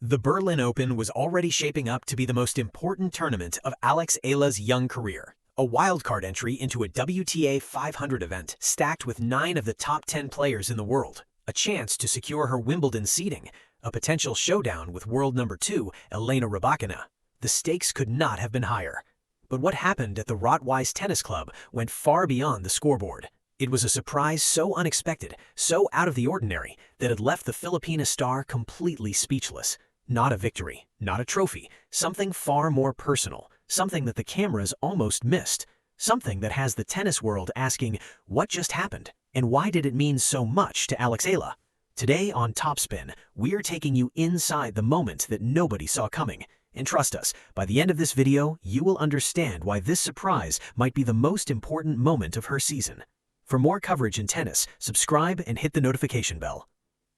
The Berlin Open was already shaping up to be the most important tournament of Alex Eala's young career. A wildcard entry into a WTA 500 event stacked with 9 of the top 10 players in the world. A chance to secure her Wimbledon seeding. A potential showdown with world number 2, Elena Rybakina. The stakes could not have been higher. But what happened at the Rotweiss Tennis Club went far beyond the scoreboard. It was a surprise so unexpected, so out of the ordinary, that it left the Filipina star completely speechless. Not a victory, not a trophy, something far more personal, something that the cameras almost missed, something that has the tennis world asking, what just happened, and why did it mean so much to Alex Eala? Today on TopSpin, we're taking you inside the moment that nobody saw coming. And trust us, by the end of this video, you will understand why this surprise might be the most important moment of her season. For more coverage in tennis, subscribe and hit the notification bell.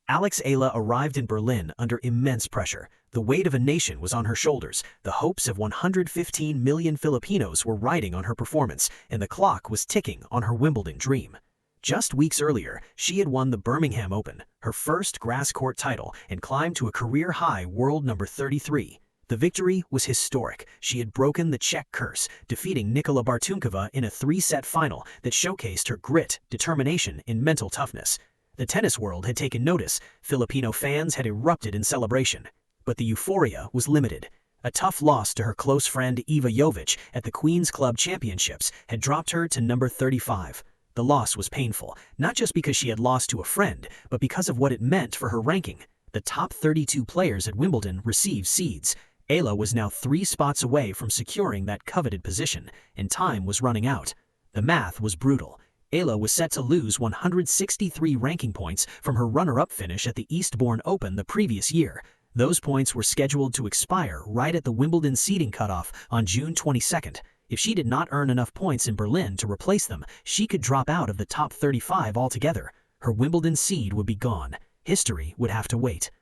Alex Eala arrived in Berlin under immense pressure. The weight of a nation was on her shoulders. The hopes of 115 million Filipinos were riding on her performance, and the clock was ticking on her Wimbledon dream. Just weeks earlier, she had won the Birmingham Open, her first grass court title, and climbed to a career-high world number 33. The victory was historic. She had broken the Czech curse, defeating Nicola Bartunkova in a 3-set final that showcased her grit, determination, and mental toughness. The tennis world had taken notice. Filipino fans had erupted in celebration. But the euphoria was limited. A tough loss to her close friend Iva Jovic at the Queen's Club Championships had dropped her to number 35. The loss was painful, not just because she had lost to a friend, but because of what it meant for her ranking. The top 32 players at Wimbledon received seeds. Eala was now 3 spots away from securing that coveted position, and time was running out. The math was brutal. Eala was set to lose 163 ranking points from her runner-up finish at the Eastbourne Open the previous year. Those points were scheduled to expire right at the Wimbledon seeding cutoff on June 22nd. If she did not earn enough points in Berlin to replace them, she could drop out of the top 35 altogether. Her Wimbledon seed would be gone. History would have to wait.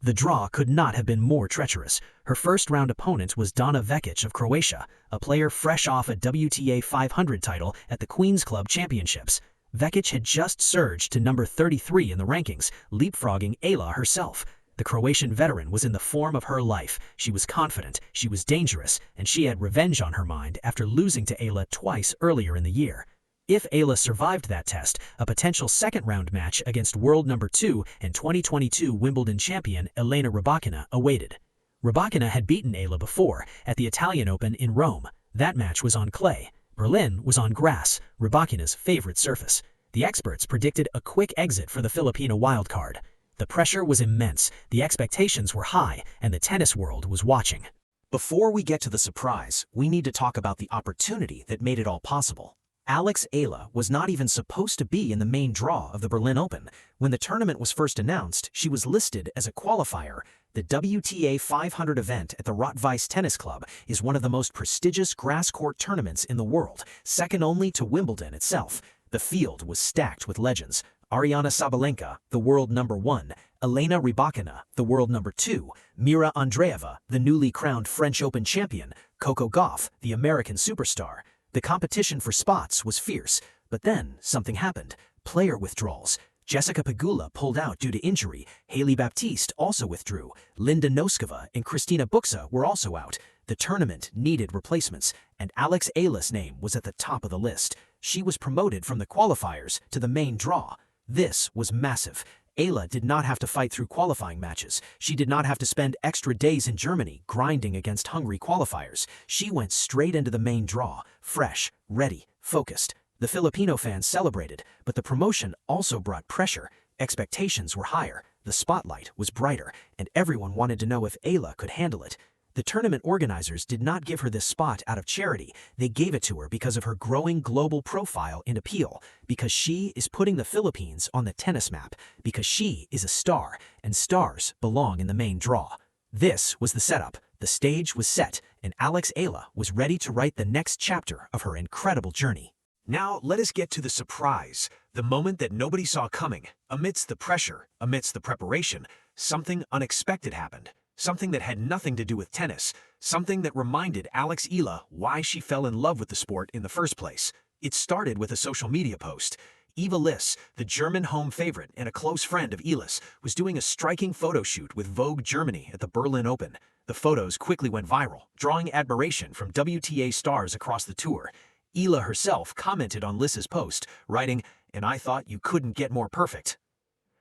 The draw could not have been more treacherous. Her first-round opponent was Donna Vekic of Croatia, a player fresh off a WTA 500 title at the Queen's Club Championships. Vekic had just surged to number 33 in the rankings, leapfrogging Eala herself. The Croatian veteran was in the form of her life. She was confident, she was dangerous, and she had revenge on her mind after losing to Eala twice earlier in the year. If Eala survived that test, a potential second-round match against world number 2 and 2022 Wimbledon champion Elena Rybakina awaited. Rybakina had beaten Eala before, at the Italian Open in Rome. That match was on clay. Berlin was on grass, Rybakina's favorite surface. The experts predicted a quick exit for the Filipina wildcard. The pressure was immense, the expectations were high, and the tennis world was watching. Before we get to the surprise, we need to talk about the opportunity that made it all possible. Alex Eala was not even supposed to be in the main draw of the Berlin Open. When the tournament was first announced, she was listed as a qualifier. The WTA 500 event at the Rotweiss Tennis Club is one of the most prestigious grass court tournaments in the world, second only to Wimbledon itself. The field was stacked with legends. Aryna Sabalenka, the world number 1, Elena Rybakina, the world number 2, Mira Andreeva, the newly crowned French Open champion, Coco Gauff, the American superstar. The competition for spots was fierce, but then something happened. Player withdrawals. Jessica Pegula pulled out due to injury. Haley Baptiste also withdrew. Linda Noskova and Kristina Buxa were also out. The tournament needed replacements, and Alex Eala's name was at the top of the list. She was promoted from the qualifiers to the main draw. This was massive. Eala did not have to fight through qualifying matches. She did not have to spend extra days in Germany grinding against hungry qualifiers. She went straight into the main draw, fresh, ready, focused. The Filipino fans celebrated, but the promotion also brought pressure. Expectations were higher, the spotlight was brighter, and everyone wanted to know if Eala could handle it. The tournament organizers did not give her this spot out of charity. They gave it to her because of her growing global profile and appeal, because she is putting the Philippines on the tennis map, because she is a star, and stars belong in the main draw. This was the setup. The stage was set, and Alex Eala was ready to write the next chapter of her incredible journey. Now let us get to the surprise, the moment that nobody saw coming. Amidst the pressure, amidst the preparation, something unexpected happened. Something that had nothing to do with tennis, something that reminded Alex Eala why she fell in love with the sport in the first place. It started with a social media post. Eva Liss, the German home favorite and a close friend of Eala's, was doing a striking photo shoot with Vogue Germany at the Berlin Open. The photos quickly went viral, drawing admiration from WTA stars across the tour. Eala herself commented on Liss's post, writing, "And I thought you couldn't get more perfect."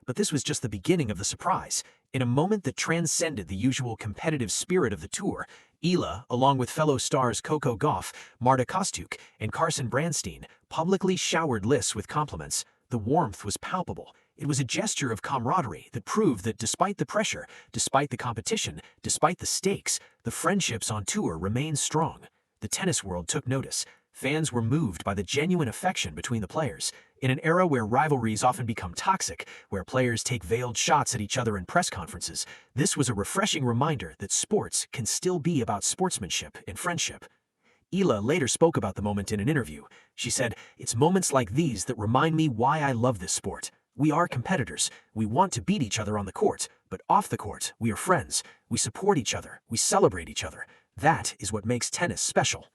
But this was just the beginning of the surprise. In a moment that transcended the usual competitive spirit of the tour, Eala, along with fellow stars Coco Gauff, Marta Kostyuk, and Carson Branstein, publicly showered Liss with compliments. The warmth was palpable. It was a gesture of camaraderie that proved that despite the pressure, despite the competition, despite the stakes, the friendships on tour remained strong. The tennis world took notice. Fans were moved by the genuine affection between the players. In an era where rivalries often become toxic, where players take veiled shots at each other in press conferences, this was a refreshing reminder that sports can still be about sportsmanship and friendship. Eala later spoke about the moment in an interview. She said, "It's moments like these that remind me why I love this sport. We are competitors. We want to beat each other on the court, but off the court, we are friends. We support each other. We celebrate each other. That is what makes tennis special."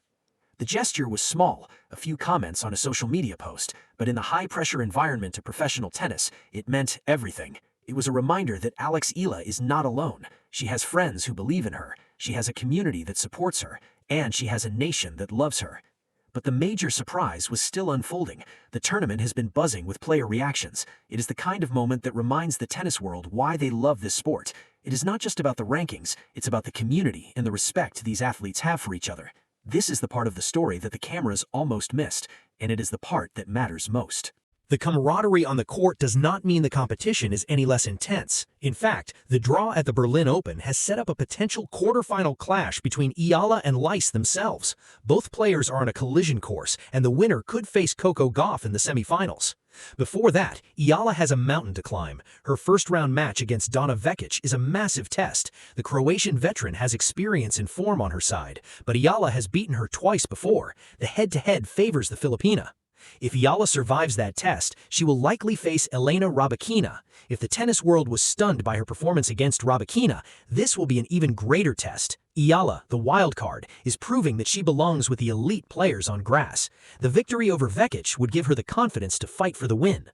The gesture was small, a few comments on a social media post, but in the high-pressure environment of professional tennis, it meant everything. It was a reminder that Alex Eala is not alone. She has friends who believe in her, she has a community that supports her, and she has a nation that loves her. But the major surprise was still unfolding. The tournament has been buzzing with player reactions. It is the kind of moment that reminds the tennis world why they love this sport. It is not just about the rankings, it's about the community and the respect these athletes have for each other. This is the part of the story that the cameras almost missed, and it is the part that matters most. The camaraderie on the court does not mean the competition is any less intense. In fact, the draw at the Berlin Open has set up a potential quarterfinal clash between Eala and Liss themselves. Both players are on a collision course, and the winner could face Coco Gauff in the semifinals. Before that, Eala has a mountain to climb. Her first-round match against Donna Vekic is a massive test. The Croatian veteran has experience and form on her side, but Eala has beaten her twice before. The head-to-head favors the Filipina. If Eala survives that test, she will likely face Elena Rybakina. If the tennis world was stunned by her performance against Rybakina, this will be an even greater test. Eala, the wildcard, is proving that she belongs with the elite players on grass. The victory over Vekic would give her the confidence to fight for the win.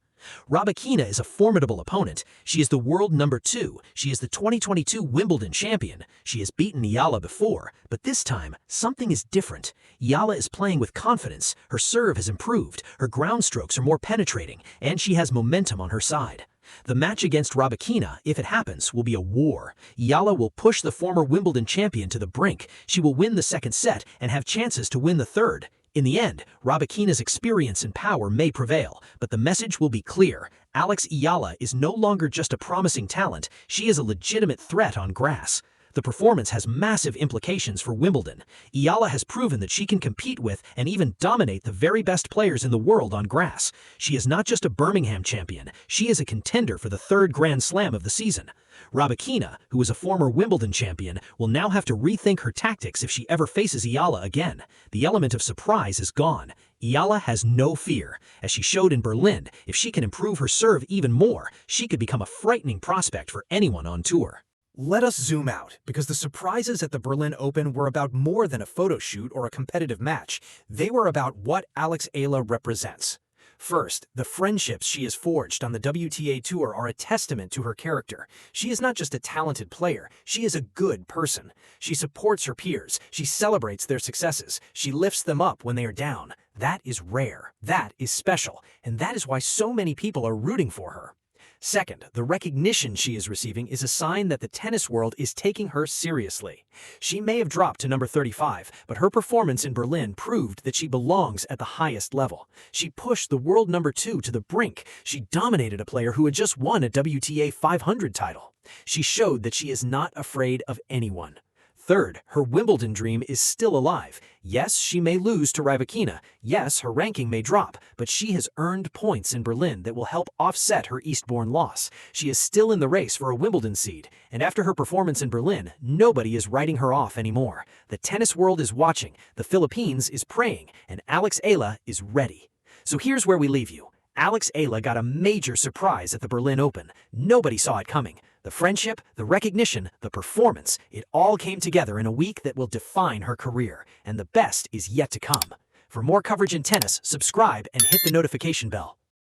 Rybakina is a formidable opponent. She is the world number 2. She is the 2022 Wimbledon champion. She has beaten Eala before, but this time, something is different. Eala is playing with confidence. Her serve has improved, her ground strokes are more penetrating, and she has momentum on her side. The match against Rybakina, if it happens, will be a war. Eala will push the former Wimbledon champion to the brink. She will win the second set and have chances to win the third. In the end, Rybakina's experience and power may prevail, but the message will be clear. Alex Eala is no longer just a promising talent, she is a legitimate threat on grass. The performance has massive implications for Wimbledon. Eala has proven that she can compete with and even dominate the very best players in the world on grass. She is not just a Birmingham champion, she is a contender for the 3rd Grand Slam of the season. Rybakina, who is a former Wimbledon champion, will now have to rethink her tactics if she ever faces Eala again. The element of surprise is gone. Eala has no fear. As she showed in Berlin, if she can improve her serve even more, she could become a frightening prospect for anyone on tour. Let us zoom out, because the surprises at the Berlin Open were about more than a photo shoot or a competitive match. They were about what Alex Eala represents. First, the friendships she has forged on the WTA Tour are a testament to her character. She is not just a talented player, she is a good person. She supports her peers, she celebrates their successes, she lifts them up when they are down. That is rare, that is special, and that is why so many people are rooting for her. Second, the recognition she is receiving is a sign that the tennis world is taking her seriously. She may have dropped to number 35, but her performance in Berlin proved that she belongs at the highest level. She pushed the world number 2 to the brink. She dominated a player who had just won a WTA 500 title. She showed that she is not afraid of anyone. Third, her Wimbledon dream is still alive. Yes, she may lose to Rybakina. Yes, her ranking may drop, but she has earned points in Berlin that will help offset her Eastbourne loss. She is still in the race for a Wimbledon seed, and after her performance in Berlin, nobody is writing her off anymore. The tennis world is watching, the Philippines is praying, and Alex Eala is ready. So here's where we leave you. Alex Eala got a major surprise at the Berlin Open. Nobody saw it coming. The friendship, the recognition, the performance, it all came together in a week that will define her career, and the best is yet to come. For more coverage in tennis, subscribe and hit the notification bell.